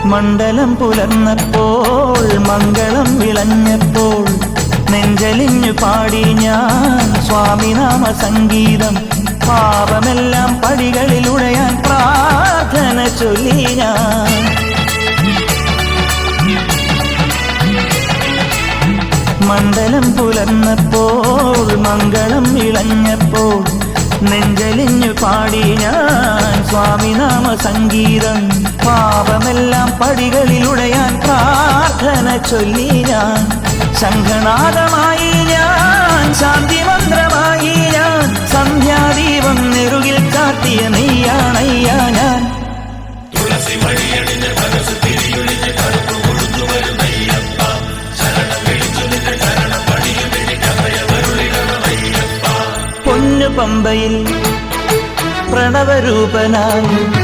മണ്ഡലം പുലർന്നപ്പോൾ മംഗളം വിളഞ്ഞപ്പോൾ നെഞ്ചലിഞ്ഞു പാടി ഞാൻ സ്വാമിനാമ സംഗീതം. പാപമെല്ലാം പടികളിലുടയാൻ പ്രാർത്ഥന ചൊല്ലി ഞാൻ. മണ്ഡലം പുലർന്നപ്പോൾ മംഗളം വിളഞ്ഞപ്പോൾ നെഞ്ചലിഞ്ഞു പാടി ഞാൻ സ്വാമിനാമ സംഗീതം. പാപമെല്ലാം പടികളിലുടയാൻ പ്രാർത്ഥന ചൊല്ലി ഞാൻ. ശംഖനാദമായി ഞാൻ, ശാന്തി മന്ത്രമായി ഞാൻ, സന്ധ്യാദീപം നെറുകിൽ കാട്ടിയ നെയ്യാണയ്യാ ഞാൻ. തുളസി മണിയണിഞ്ഞ മനസ്സ് തിരിയൊഴിഞ്ഞ കറുപ്പ് കൊഴുത്തു വരുന്നയ്യപ്പ, ശരണം വിളിച്ചു നിന്റെ ശരണം പണിയും എനിക്കഭയമരുളിടണമയ്യപ്പ. പൊന്നു പമ്പയിൽ പ്രണവരൂപനായി